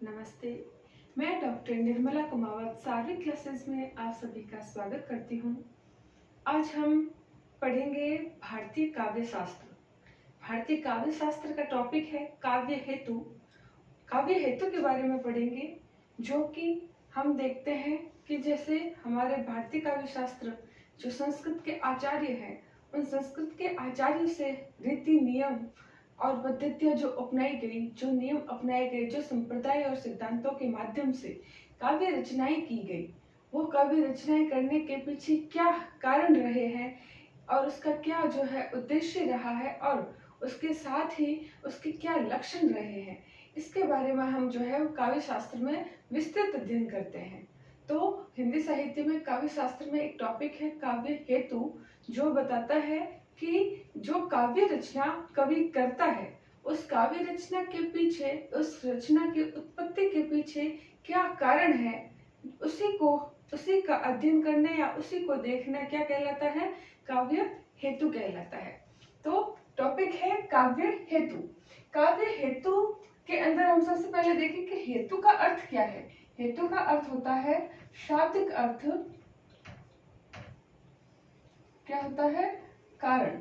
नमस्ते। मैं doctor Nirmala Kumawat सार्विक classes में आप सभी का स्वागत करती हूँ। आज हम पढ़ेंगे भारतीय काव्य शास्त्र। भारतीय काव्य शास्त्र का टॉपिक है काव्य हेतु। काव्य हेतु के बारे में पढ़ेंगे, जो कि हम देखते हैं कि जैसे हमारे भारतीय काव्य शास्त्र जो संस्कृत के आचार्य हैं, उन संस्कृत के आचार्य से रीति नियम और पद्धतियां जो अपनाई गई, जो नियम अपनाए गए, जो संप्रदाय और सिद्धांतों के माध्यम से काव्य रचनाएं की गई, वो काव्य रचनाएं करने के पीछे क्या कारण रहे हैं और उसका क्या जो है उद्देश्य रहा है और उसके साथ ही उसके क्या लक्षण रहे हैं, इसके बारे में हम जो है काव्य शास्त्र में विस्तृत अध्ययन करते हैं। तो हिंदी साहित्य में काव्य शास्त्र में एक टॉपिक है काव्य हेतु, जो बताता है कि जो काव्य रचना कवि करता है, उस काव्य रचना के पीछे, उस रचना की उत्पत्ति के पीछे क्या कारण है, उसी का अध्ययन करने या उसी को देखना क्या कहलाता है, काव्य हेतु कहलाता है। तो टॉपिक है काव्य हेतु। काव्य हेतु के अंदर हम सबसे पहले देखें कि हेतु का अर्थ क्या है। हेतु का अर्थ होता है, शाब्दिक अर्थ क्या होता है, कारण।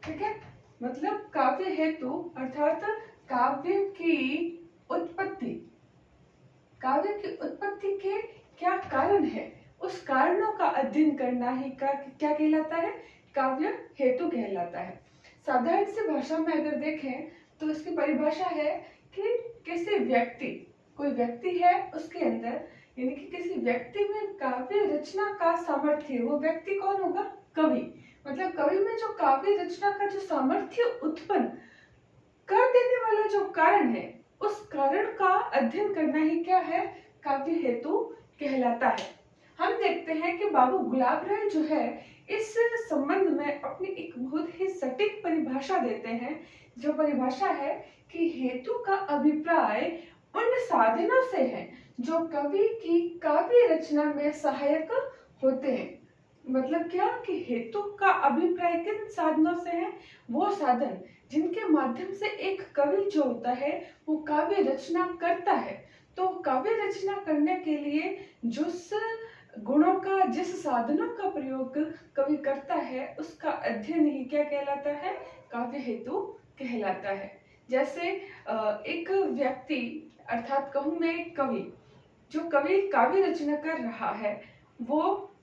ठीक है, मतलब काव्य हेतु अर्थात काव्य की उत्पत्ति, काव्य की उत्पत्ति के क्या कारण है, उस कारणों का अध्ययन करना ही क्या कहलाता है, काव्य हेतु कहलाता है। साधारण सी भाषा में अगर देखें तो इसकी परिभाषा है कि किसी व्यक्ति, कोई व्यक्ति है, उसके अंदर यानी कि किसी व्यक्ति में काव्य रचना का सामर्थ्य, वो व्यक्ति कौन होगा, कवि। मतलब कवि में जो काव्य रचना का जो सामर्थ्य उत्पन्न कर देने वाला जो कारण है, उस कारण का अध्ययन करना ही क्या है, काव्य हेतु कहलाता है। हम देखते हैं कि बाबू गुलाब राय जो है इस संबंध में अपनी एक बहुत ही सटीक परिभाषा देते हैं, जो परिभाषा है कि हेतु का अभिप्राय उन साधनों से है जो कवि की काव्य रचना में सहायक होते हैं। मतलब क्या कि हेतु का अभिप्राय किन साधनों से है, वो साधन जिनके माध्यम से एक कवि जो होता है वो काव्य रचना करता है। तो काव्य रचना करने के लिए जिस गुणों का, जिस साधनों का प्रयोग कवि करता है, उसका अध्ययन ही क्या कहलाता है, काव्य हेतु कहलाता है। जैसे एक व्यक्ति अर्थात कहूँ मैं एक कवि, जो कवि काव्य रचना कर रहा है, वो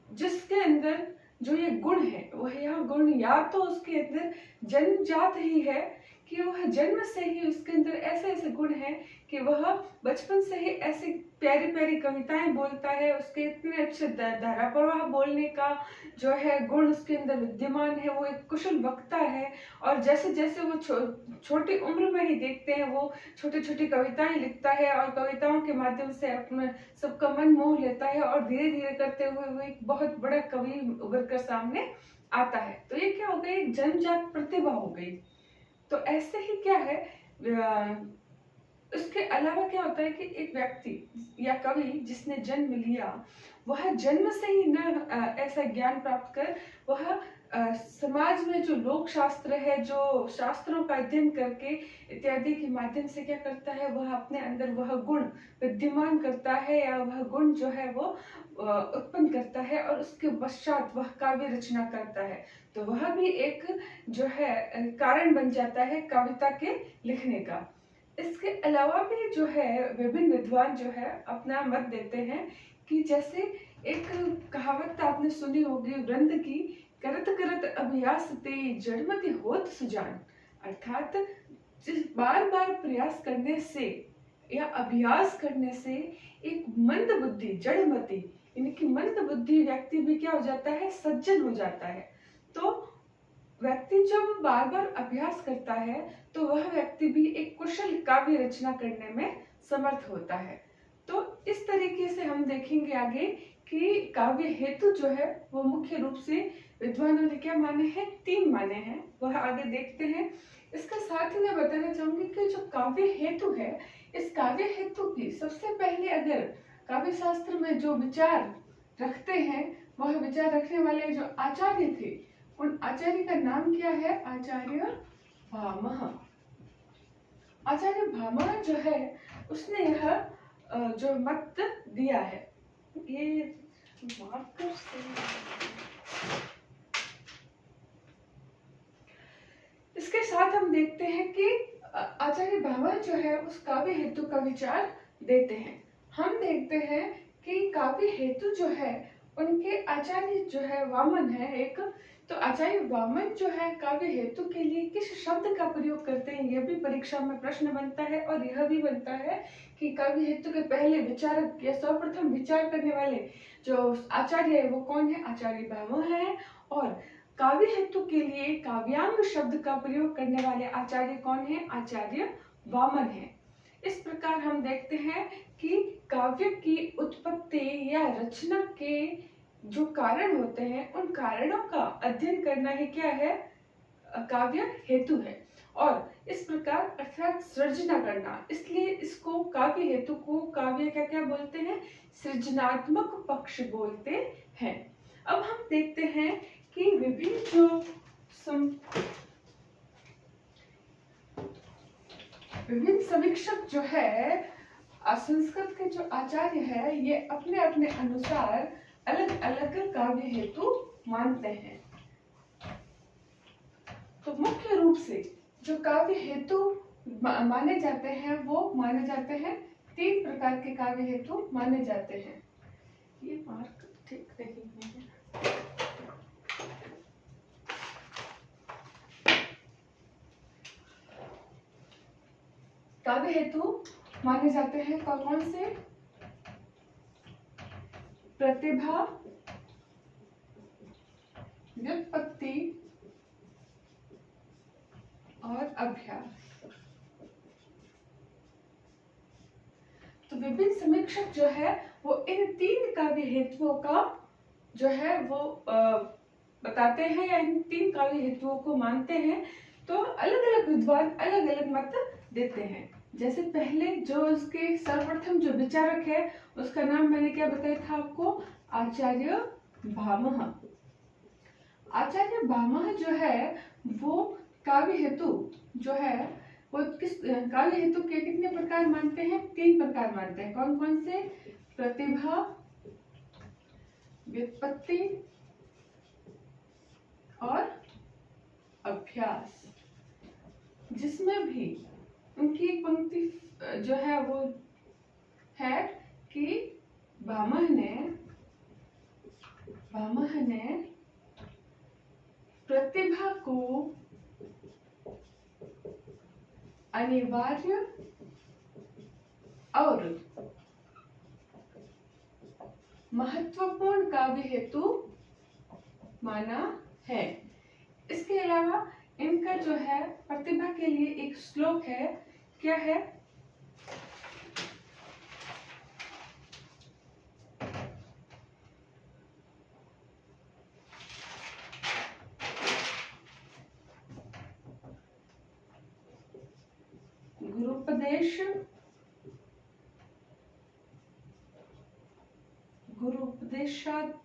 जिसके अंदर जो ये गुण है, वह यह गुण या तो उसके अंदर जन्मजात ही है कि वह जन्म से ही उसके अंदर ऐसे ऐसे गुण हैं कि वह बचपन से ही ऐसी प्यारी प्यारी कविताएं बोलता है, उसके इतने अच्छे धारा प्रवाह बोलने का जो है गुण उसके अंदर विद्यमान है, वो एक कुशल वक्ता है। और जैसे जैसे वो छोटी उम्र में ही देखते हैं, वो छोटी छोटी कविताएं लिखता है और कविताओं के माध्यम से अपने सबका मन मोह लेता है और धीरे धीरे करते हुए वो एक बहुत बड़ा कवि उभर कर सामने आता है। तो ये क्या हो गई, एक जन्मजात प्रतिभा हो गई। तो ऐसे ही क्या है, इसके अलावा क्या होता है कि एक व्यक्ति या कवि जिसने जन्म लिया, वह जन्म से ही न ऐसा ज्ञान प्राप्त कर वह समाज में जो लोक शास्त्र है, जो शास्त्रों का अध्ययन करके इत्यादि के माध्यम से क्या करता है, वह अपने अंदर वह गुण विद्यमान करता है या वह गुण जो है वो उत्पन्न करता है और उसके पश्चात वह काव्य रचना करता है। तो वह भी एक जो है कारण बन जाता है कविता के लिखने का। इसके अलावा भी जो है विभिन्न विद्वान जो है अपना मत देते हैं कि जैसे एक कहावत आपने सुनी होगी वृंद की, करत करत अभ्यास ते जड़मति होत सुजान। अर्थात जिस बार बार प्रयास करने से या अभ्यास करने से एक मंद बुद्धि, जड़मति यानी कि मंद बुद्धि व्यक्ति भी क्या हो जाता है, सज्जन हो जाता है। तो व्यक्ति जब बार बार अभ्यास करता है तो वह व्यक्ति भी एक कुशल काव्य रचना करने में समर्थ होता है। तो इस तरीके से हम देखेंगे आगे कि काव्य हेतु जो है वो मुख्य रूप से विद्वानों ने क्या माने हैं, 3 माने हैं, वह आगे देखते हैं। इसके साथ ही मैं बताना चाहूंगी कि जो काव्य हेतु है, इस काव्य हेतु की सबसे पहले अगर काव्य शास्त्र में जो विचार रखते हैं, वह विचार रखने वाले जो आचार्य थे, उन आचार्य का नाम क्या है, आचार्य भामह। आचार्य भामा जो है उसने यह जो मत दिया है, ये मार्कर से इसके साथ हम देखते हैं कि आचार्य भामा जो है उस काव्य हेतु का विचार देते हैं। हम देखते हैं कि काव्य हेतु जो है उनके आचार्य जो है वामन है एक, तो आचार्य वामन जो है काव्य हेतु के लिए किस शब्द का प्रयोग करते हैं, यह भी परीक्षा में प्रश्न बनता है। और यह भी बनता है कि काव्य हेतु के पहले विचारक या सर्वप्रथम विचार करने वाले जो आचार्य है वो कौन है, आचार्य भामा है। और काव्य हेतु के लिए काव्यांग शब्द का प्रयोग करने वाले आचार्य कौन है, आचार्य वामन है। इस प्रकार हम देखते हैं कि काव्य की उत्पत्ति या रचना के जो कारण होते हैं उन कारणों का अध्ययन करना ही क्या है, काव्य हेतु है। और इस प्रकार अर्थात सृजना करना, इसलिए इसको काव्य हेतु को काव्य क्या क्या बोलते हैं, सृजनात्मक पक्ष बोलते हैं। अब हम देखते हैं कि विभिन्न जो विभिन्न समीक्षक जो है संस्कृत के जो आचार्य है ये अपने अपने अनुसार अलग अलग काव्य हेतु मानते हैं। तो मुख्य रूप से जो काव्य हेतु माने जाते हैं वो माने जाते हैं, 3 प्रकार के काव्य हेतु माने जाते हैं। ये मार्क ठीक नहीं है। काव्य हेतु माने जाते हैं कौन से, प्रतिभा, व्युत्पत्ति और अभ्यास। तो विभिन्न समीक्षक जो है वो इन 3 काव्य हेतुओं का जो है वो बताते हैं या इन 3 काव्य हेतुओं को मानते हैं। तो अलग अलग विद्वान अलग अलग मत देते हैं। जैसे पहले जो उसके सर्वप्रथम जो विचारक है उसका नाम मैंने क्या बताया था आपको, आचार्य भामह। आचार्य भामह जो है वो काव्य हेतु जो है वो किस काव्य हेतु के कितने प्रकार मानते हैं, 3 प्रकार मानते हैं। कौन कौन से, प्रतिभा, व्युत्पत्ति और अभ्यास। जिसमें भी उनकी एक पंक्ति जो है वो है कि भामह ने प्रतिभा को अनिवार्य और महत्वपूर्ण काव्य हेतु माना है। इसके अलावा इनका जो है प्रतिभा के लिए एक श्लोक है, क्या है, गुरुपदेशाद्यतुम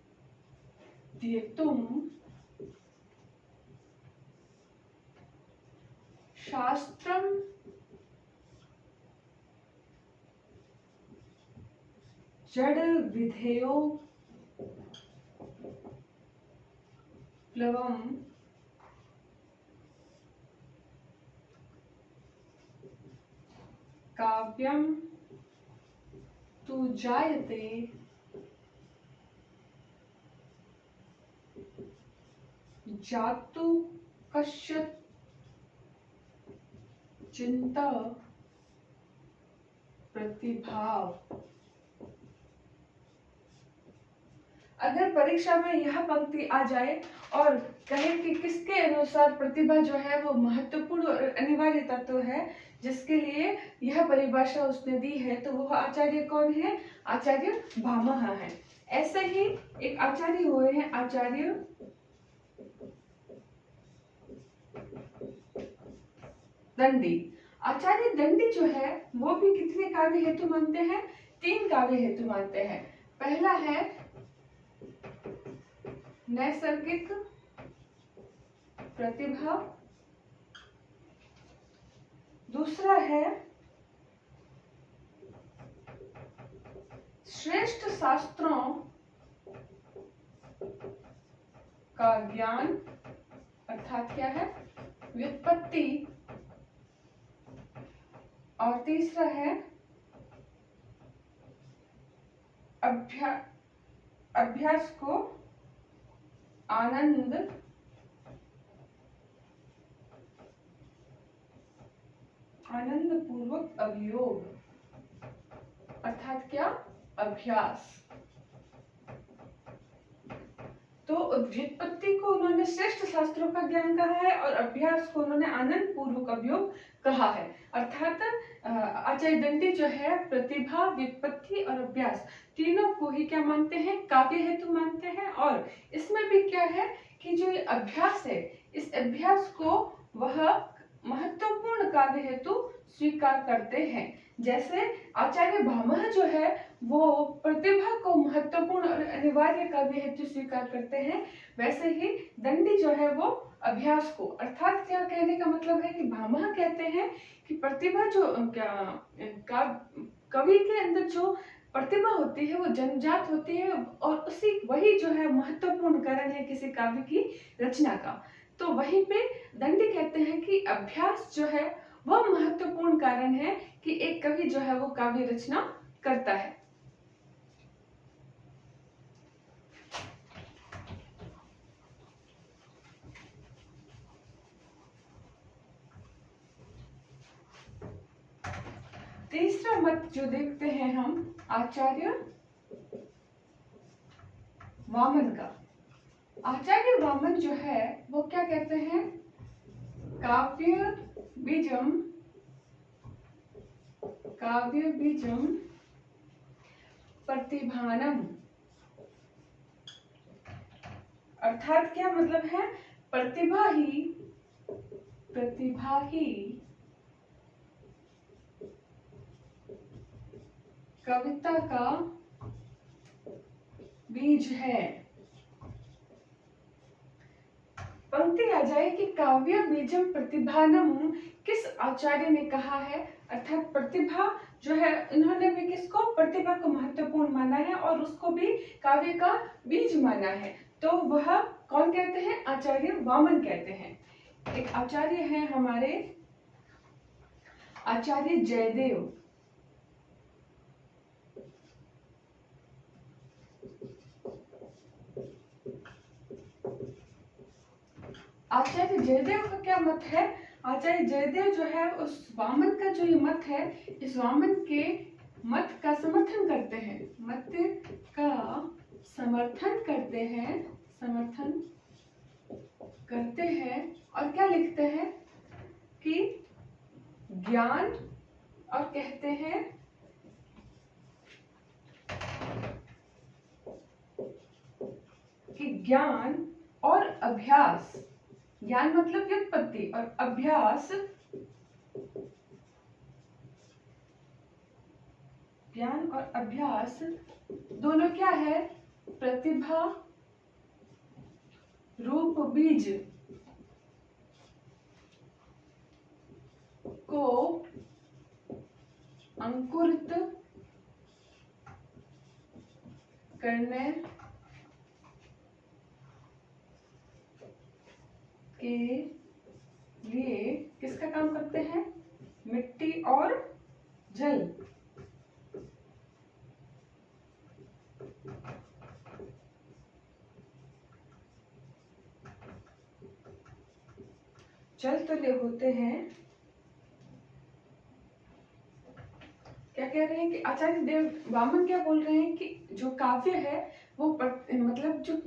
शास्त्रम जड़ विधेयो प्लवम काव्यम तु जायते जातु कश्चित् चिंता प्रतिभाव। अगर परीक्षा में यह पंक्ति आ जाए और कहे कि किसके अनुसार प्रतिभा जो है वो महत्वपूर्ण और अनिवार्य तत्व है जिसके लिए यह परिभाषा उसने दी है, तो वह आचार्य कौन है, आचार्य भामह है। ऐसे ही एक आचार्य हुए हैं आचार्य दंडी। आचार्य दंडी जो है वो भी कितने काव्य हेतु मानते हैं, 3 काव्य हेतु मानते हैं। पहला है नैसर्गिक प्रतिभा, दूसरा है श्रेष्ठ शास्त्रों का ज्ञान, अर्थात क्या है, व्युत्पत्ति। और तीसरा है अभ्यास को आनंद पूर्वक अभियोग, अर्थात क्या, अभ्यास। तो व्युत्पत्ति को उन्होंने श्रेष्ठ शास्त्रों का ज्ञान कहा है और अभ्यास को उन्होंने आनंद पूर्वक अभियोग कहा है। अर्थात आचार्य दंडी जो है प्रतिभा, व्युत्पत्ति और अभ्यास तीनों को ही क्या मानते हैं, काव्य हेतु मानते हैं। और इसमें भी क्या है कि जो ये अभ्यास है, इस अभ्यास को वह महत्वपूर्ण काव्य हेतु स्वीकार करते हैं। जैसे आचार्य भामह जो है वो प्रतिभा को महत्वपूर्ण और अनिवार्य काव्य हेतु स्वीकार करते हैं, वैसे ही दंडी जो है वो अभ्यास को, अर्थात क्या कहने का मतलब है कि भामह कहते हैं कि प्रतिभा जो कवि के अंदर जो प्रतिभा होती है वो जन्मजात होती है और उसी वही जो है महत्वपूर्ण कारण है किसी काव्य की रचना का। तो वहीं पे दंडी कहते हैं कि अभ्यास जो है वह महत्वपूर्ण कारण है कि एक कवि जो है वो काव्य रचना करता है। तीसरा मत जो देखते हैं हम आचार्य वामन का। आचार्य वामन जो है वो क्या कहते हैं, काव्य बीजम प्रतिभानम, अर्थात क्या मतलब है, प्रतिभा ही कविता का बीज है। पंक्ति आ जाए कि काव्य बीजम प्रतिभानम किस आचार्य ने कहा है, अर्थात प्रतिभा जो है इन्होंने भी किसको, प्रतिभा को महत्वपूर्ण माना है और उसको भी काव्य का बीज माना है। तो वह कौन कहते हैं, आचार्य वामन कहते हैं। एक आचार्य है हमारे आचार्य जयदेव। आचार्य जयदेव का क्या मत है, आचार्य जयदेव जो है उस वामन का जो ये मत है, इस वामन के मत का समर्थन करते हैं, मत का समर्थन करते हैं और क्या लिखते हैं कि ज्ञान, और कहते हैं कि ज्ञान और अभ्यास, ज्ञान मतलब व्युत्पत्ति और अभ्यास, ज्ञान और अभ्यास दोनों क्या है, प्रतिभा रूप बीज को अंकुरित करने के लिए किसका काम करते हैं, मिट्टी और जल। जल तले होते हैं। क्या कह रहे हैं कि आचार्य देव वामन क्या बोल रहे हैं कि जो काव्य है वो मतलब जो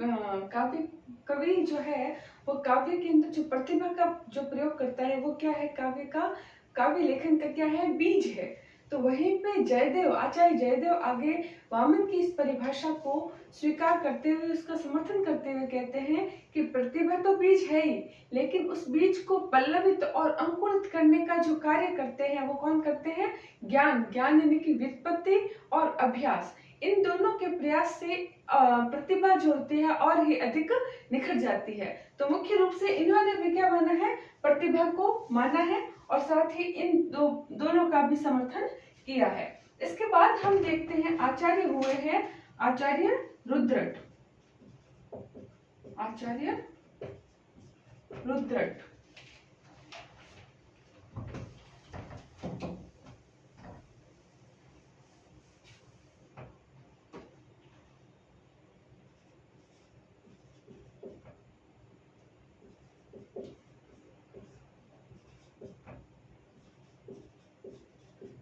कवि जो है वो काव्य के अंदर जो प्रतिभा का जो प्रयोग करता है वो क्या है, काव्य लेखन का क्या है, बीज है। तो वहीं पे जयदेव, आचार्य जयदेव आगे वामन की इस परिभाषा को स्वीकार करते हुए, उसका समर्थन करते हुए कहते हैं कि प्रतिभा तो बीज है ही, लेकिन उस बीज को पल्लवित और अंकुरित करने का जो कार्य करते हैं वो कौन करते हैं, ज्ञान यानी कि व्युत्पत्ति और अभ्यास। इन दोनों के प्रयास से प्रतिभा जो होती है और ही अधिक निखर जाती है। तो मुख्य रूप से इन्होंने भी क्या माना है, प्रतिभा को माना है और साथ ही इन दोनों का भी समर्थन किया है। इसके बाद हम देखते हैं आचार्य हुए हैं आचार्य रुद्रट। आचार्य रुद्रट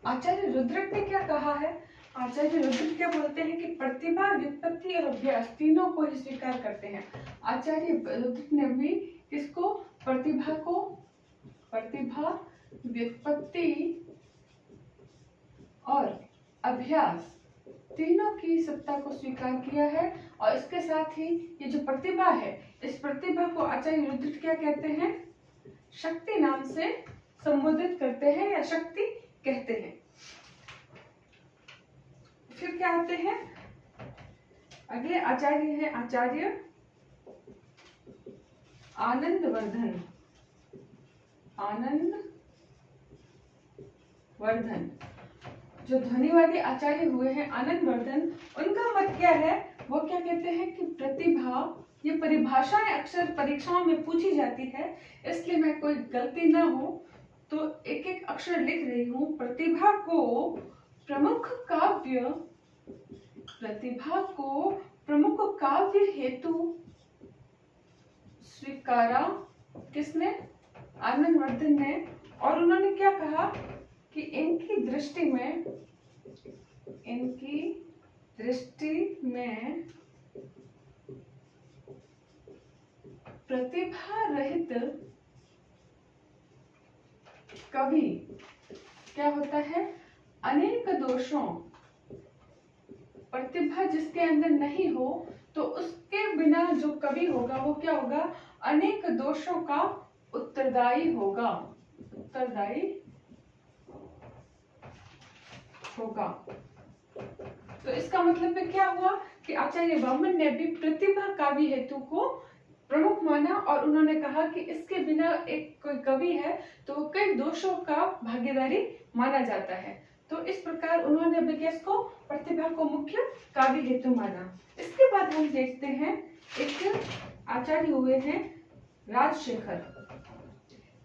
आचार्य रुद्रट ने क्या कहा है? आचार्य रुद्रट क्या बोलते हैं कि प्रतिभा, व्युत्पत्ति और अभ्यास तीनों को ही स्वीकार करते हैं। आचार्य रुद्रट ने भी किसको? प्रतिभा, व्युत्पत्ति और अभ्यास तीनों की सत्ता को स्वीकार किया है। और इसके साथ ही ये जो प्रतिभा है, इस प्रतिभा को आचार्य रुद्रट क्या कहते हैं? शक्ति नाम से संबोधित करते हैं या शक्ति कहते हैं। फिर क्या आते हैं? अगले आचार्य है आचार्य आनंदवर्धन। आनंदवर्धन जो ध्वनिवादी आचार्य हुए हैं आनंदवर्धन, उनका मत क्या है? वो क्या कहते हैं कि प्रतिभा, ये परिभाषाएं अक्सर परीक्षाओं में पूछी जाती है, इसलिए मैं कोई गलती ना हो तो एक एक अक्षर लिख रही हूं। प्रतिभा को प्रमुख काव्य हेतु स्वीकारा किसने? आनंदवर्धन ने। और उन्होंने क्या कहा कि इनकी दृष्टि में प्रतिभा रहित कवि क्या होता है? अनेक दोषों, प्रतिभा जिसके अंदर नहीं हो तो उसके बिना जो कवि होगा वो क्या होगा? अनेक दोषों का उत्तरदायी होगा। तो इसका मतलब क्या हुआ कि आचार्य वामन ने भी प्रतिभा काव्य हेतु को प्रमुख माना और उन्होंने कहा कि इसके बिना एक कोई कवि है तो कई दोषों का भागीदारी माना जाता है। तो इस प्रकार उन्होंने विज्ञान को, प्रतिभा को मुख्य काव्य हेतु माना। इसके बाद हम देखते हैं एक आचार्य हुए हैं राजशेखर।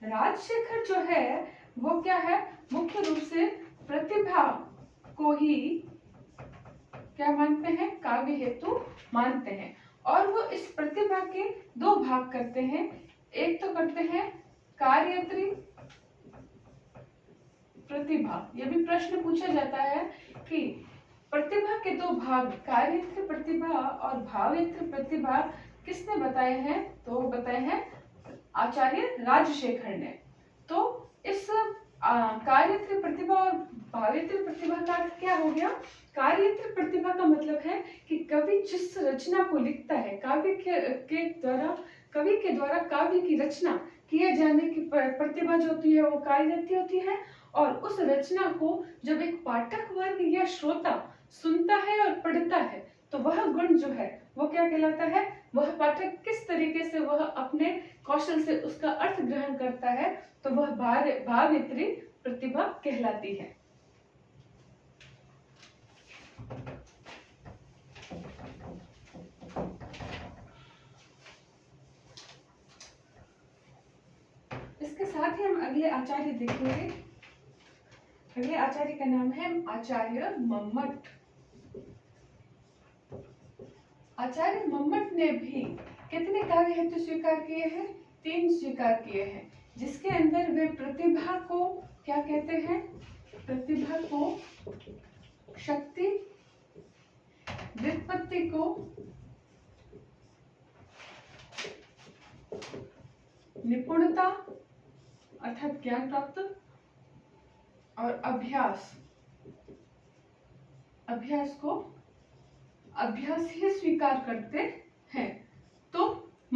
राजशेखर जो है वो क्या है? मुख्य रूप से प्रतिभा को ही क्या मानते हैं? काव्य हेतु मानते हैं। और वो इस प्रतिभा के दो भाग करते हैं। एक तो करते हैं कार्यत्री प्रतिभा। यह भी प्रश्न पूछा जाता है कि प्रतिभा के दो भाग, कार्यत्री प्रतिभा और भावयत्री प्रतिभा, किसने बताए हैं? तो बताए हैं आचार्य राजशेखर ने। तो इस कार्यत्री प्रतिभा और भावयत्री प्रतिभा का अर्थ क्या हो गया? कार्यत्री प्रतिभा का मतलब है कि कवि जिस रचना को लिखता है, कवि के द्वारा काव्य की रचना किए जाने की प्रतिभा जो होती है वो कार्यत्री होती है। और उस रचना को जब एक पाठक वर्ग या श्रोता सुनता है और पढ़ता है तो वह गुण जो है वो क्या कहलाता है? वह पाठक किस तरीके से वह अपने कौशल से उसका अर्थ ग्रहण करता है, तो वह भावयत्री प्रतिभा कहलाती है। इसके साथ ही हम अगले आचार्य देखेंगे। अगले आचार्य का नाम है आचार्य मम्मट। आचार्य मम्मट ने भी कितने काव्य हेतु स्वीकार किए हैं? 3 स्वीकार किए हैं, जिसके अंदर वे प्रतिभा को क्या कहते हैं? प्रतिभा को शक्ति, व्युत्पत्ति को निपुणता अर्थात ज्ञान प्राप्त और अभ्यास ही स्वीकार करते हैं। तो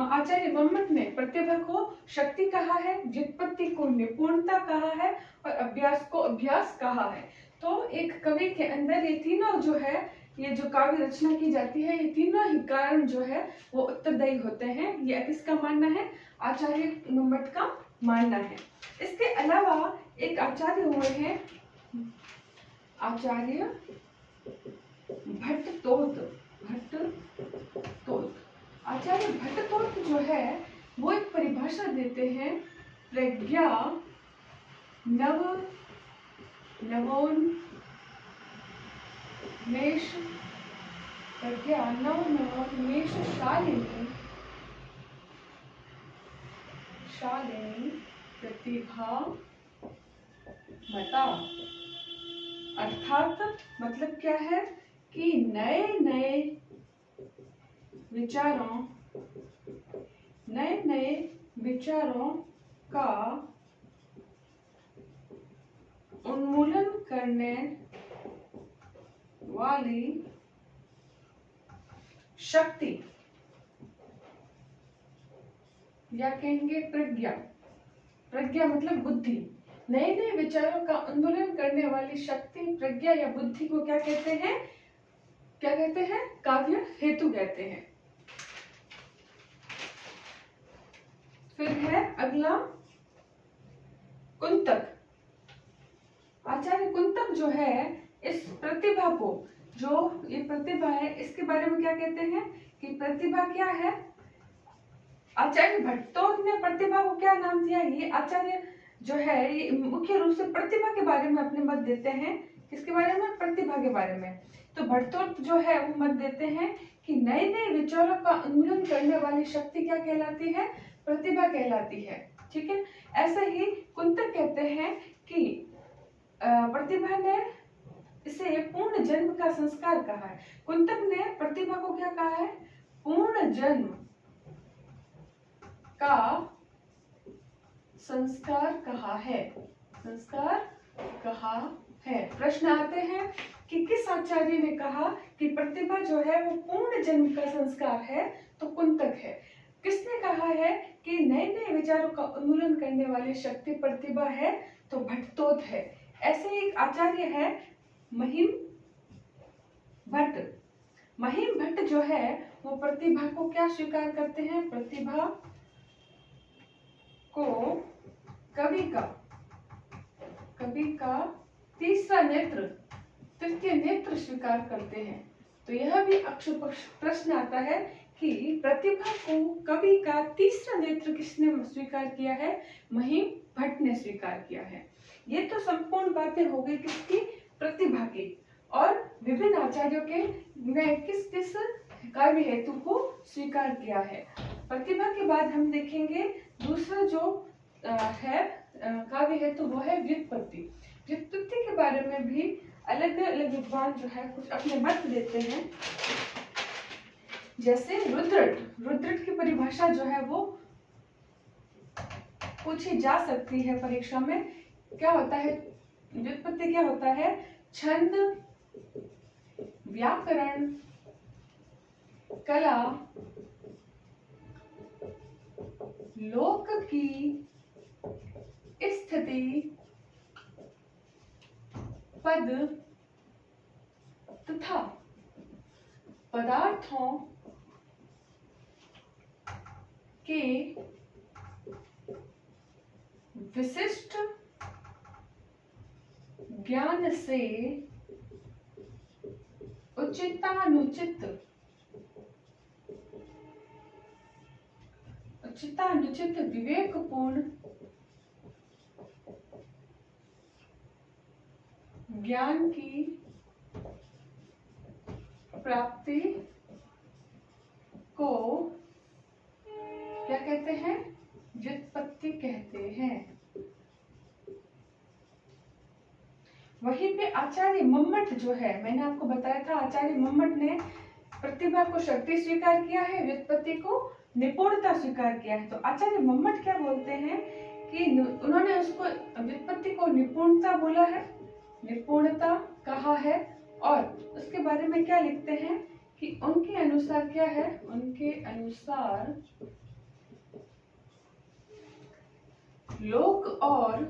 आचार्य मम्मट ने प्रतिभा को शक्ति कहा है, व्युत्पत्ति को निपुणता कहा है और अभ्यास को अभ्यास कहा है। तो एक कवि के अंदर ये तीनों जो है ये जो काव्य रचना की जाती है, ये तीनों ही कारण जो है वो उत्तरदायी होते हैं। ये किसका मानना है? आचार्य मम्मट का मानना है। इसके अलावा एक आचार्य हुए हैं आचार्य भट्टतोत। आचार्य भट्टतोत जो है वो एक परिभाषा देते हैं, प्रज्ञा नवोन्मेष शालिनी प्रतिभा मता। अर्थात मतलब क्या है कि नए नए विचारों का उन्मूलन करने वाली शक्ति, या कहेंगे प्रज्ञा मतलब बुद्धि। नए नए विचारों का उन्मूलन करने वाली शक्ति, प्रज्ञा या बुद्धि को क्या कहते हैं? काव्य हेतु कहते हैं। फिर है अगला कुंतक। आचार्य कुंतक जो है इस प्रतिभा को, जो ये प्रतिभा है, इसके बारे में क्या कहते हैं कि प्रतिभा क्या है? आचार्य भट्टतोत ने प्रतिभा को क्या नाम दिया? ये आचार्य जो है ये मुख्य रूप से प्रतिभा के बारे में अपने मत देते हैं। किसके बारे में? प्रतिभा के बारे में। तो भट्टतोत जो है वो मत देते हैं कि नए नए विचारों का उन्मूलन करने वाली शक्ति क्या कहलाती है? प्रतिभा कहलाती है। ठीक है। ऐसे ही कुंतक कहते हैं कि प्रतिभा ने इसे पूर्ण जन्म का संस्कार कहा है। कुंतक ने प्रतिभा को क्या कहा है? पूर्ण जन्म का संस्कार कहा है। प्रश्न आते हैं कि किस आचार्य ने कहा कि प्रतिभा जो है वो पूर्ण जन्म का संस्कार है? तो कुंतक है। किसने कहा है कि नए नए विचारों का उन्मूलन करने वाली शक्ति प्रतिभा है? तो भट्टतोत है। ऐसे एक आचार्य है महिम भट्ट जो है वो प्रतिभा को क्या स्वीकार करते हैं? प्रतिभा को कवि का तृतीय नेत्र स्वीकार करते हैं। तो यह भी प्रश्न आता है कि प्रतिभा को कवि का तीसरा नेत्र किसने स्वीकार किया है? महिम भट्ट ने स्वीकार किया है। ये तो संपूर्ण बातें हो गई किसकी? प्रतिभा की। और विभिन्न आचार्यों के ने किस किस काव्य हेतु को स्वीकार किया है। प्रतिभा के बाद हम देखेंगे दूसरा जो है काव्य हेतु, वो है व्युत्पत्ति। व्युत्पत्ति के बारे में भी अलग अलग विद्वान जो है कुछ अपने मत देते हैं। जैसे रुद्रट की परिभाषा जो है वो पूछी जा सकती है परीक्षा में। क्या होता है व्युत्पत्ति? क्या होता है? छंद, व्याकरण, कला, लोक की स्थिति, पद तथा पदार्थों के विशिष्ट ज्ञान से उचितानुचित विवेकपूर्ण ज्ञान की प्राप्ति को क्या कहते हैं? व्युत्पत्ति कहते हैं। वहीं पे आचार्य मम्मट जो है, मैंने आपको बताया था आचार्य मम्मट ने प्रतिभा को शक्ति स्वीकार किया है, व्युत्पत्ति को निपुणता स्वीकार किया है। तो आचार्य मम्मट क्या बोलते हैं कि उन्होंने उसको व्युत्पत्ति को निपुणता बोला है, निपुणता कहा है। और उसके बारे में क्या लिखते हैं कि उनके अनुसार क्या है? उनके अनुसार लोक और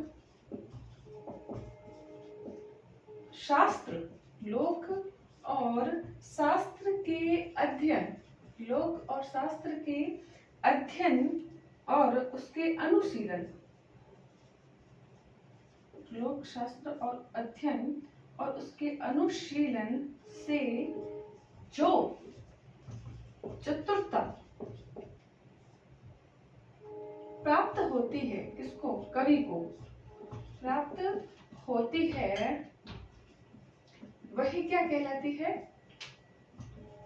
अध्ययन, लोक और शास्त्र के अध्ययन और उसके अनुशीलन, लोक शास्त्र और अध्ययन और उसके अनुशीलन से जो चतुरता प्राप्त होती है, किसको, कवि को प्राप्त होती है, वही क्या कहलाती है,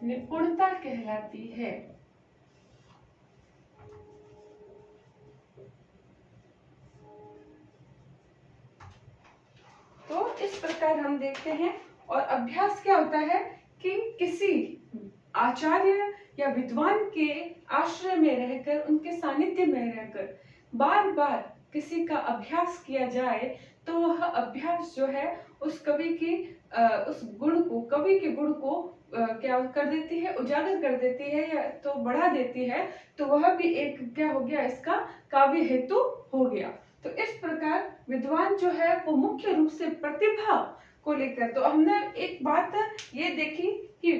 निपुणता कहलाती है। तो इस प्रकार हम देखते हैं। और अभ्यास क्या होता है कि किसी आचार्य या विद्वान के आश्रय में रहकर, उनके सानिध्य में रहकर बार बार किसी का अभ्यास किया जाए तो वह अभ्यास जो है उस कवि की उस गुण को, कवि के गुण को क्या कर देती है, उजागर कर देती है या तो बढ़ा देती है। तो वह भी एक क्या हो गया, इसका काव्य हेतु हो गया। तो इस प्रकार विद्वान जो है वो मुख्य रूप से प्रतिभा को लेकर, तो हमने एक बात ये देखी कि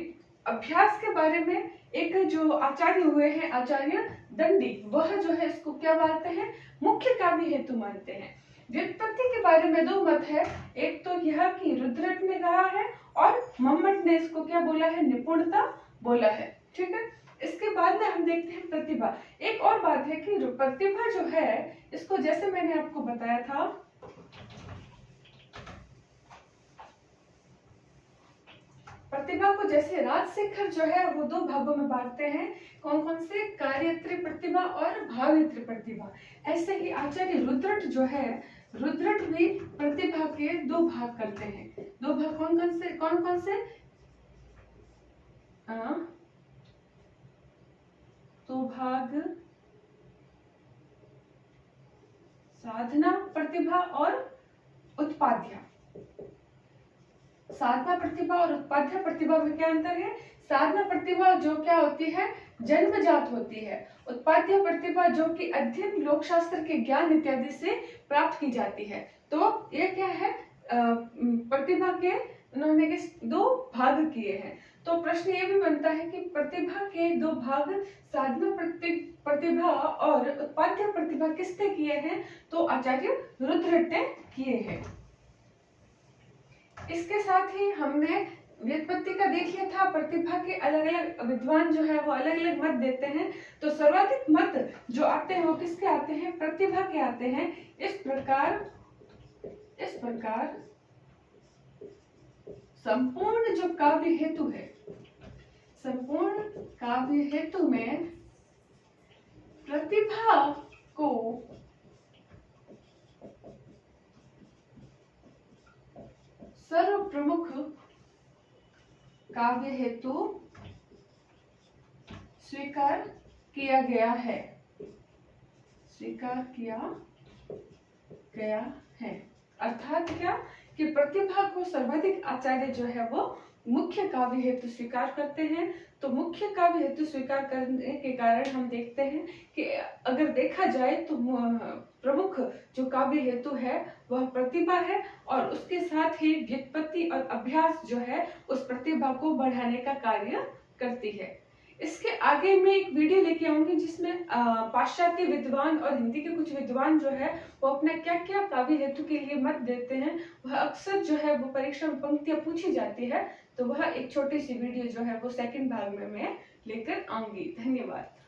अभ्यास के बारे में एक जो आचार्य हुए हैं, आचार्य दंडी, वह जो है इसको क्या मानते हैं, मुख्य काव्य हेतु मानते हैं। व्युत्पत्ति के बारे में दो मत है, एक तो यह कि रुद्रट ने कहा है और मम्मट ने इसको क्या बोला है, निपुणता बोला है। ठीक है, इसके बाद में हम देखते हैं प्रतिभा। एक और बात है कि प्रतिभा जो है इसको, जैसे मैंने आपको बताया था, प्रतिभा को जैसे राजशेखर जो है वो दो भागों में बांटते हैं, कौन कौन से, कार्यत्री प्रतिभा और भावित्री प्रतिभा। ऐसे ही आचार्य रुद्रट जो है, रुद्रट भी प्रतिभा के दो भाग करते हैं। दो भाग कौन कौन से, कौन कौन से, दो भाग, साधना प्रतिभा और उत्पाद्या। साधना प्रतिभा और उत्पाद्य प्रतिभा में क्या अंतर है? साधना प्रतिभा जो क्या होती है, जन्मजात होती है। उत्पाद्य प्रतिभा जो कि अध्ययन, लोक शास्त्र के ज्ञान इत्यादि से प्राप्त की जाती है। तो ये क्या है, प्रतिभा के उन्होंने दो भाग किए हैं। तो प्रश्न ये भी बनता है कि प्रतिभा के दो भाग, साधना प्रतिभा और उत्पाद्य प्रतिभा किसने किए हैं? तो आचार्य रुद्रट ने किए हैं। इसके साथ ही हमने व्युत्पत्ति का देख लिया था। प्रतिभा के अलग अलग विद्वान जो है वो अलग अलग मत देते हैं। तो सर्वाधिक मत जो आते हैं वो किसके आते हैं? प्रतिभा के आते हैं। इस प्रकार संपूर्ण जो काव्य हेतु है, संपूर्ण काव्य हेतु में प्रतिभा को सर्व प्रमुख काव्य हेतु स्वीकार किया गया है, स्वीकार किया गया है। अर्थात क्या कि प्रतिभा को सर्वाधिक आचार्य जो है वो मुख्य काव्य हेतु स्वीकार करते हैं। तो मुख्य काव्य हेतु स्वीकार करने के कारण हम देखते हैं कि अगर देखा जाए तो प्रमुख जो काव्य हेतु है वह प्रतिभा है, और उसके साथ ही व्युत्पत्ति और अभ्यास जो है उस प्रतिभा को बढ़ाने का कार्य करती है। इसके आगे मैं एक वीडियो लेके आऊंगी जिसमें पाश्चात्य विद्वान और हिंदी के कुछ विद्वान जो है वो अपना क्या क्या काव्य हेतु के लिए मत देते हैं, वह अक्सर जो है वो परीक्षा में पंक्तियां पूछी जाती है। तो वह एक छोटी सी वीडियो जो है वो सेकंड भाग में मैं लेकर आऊंगी। धन्यवाद।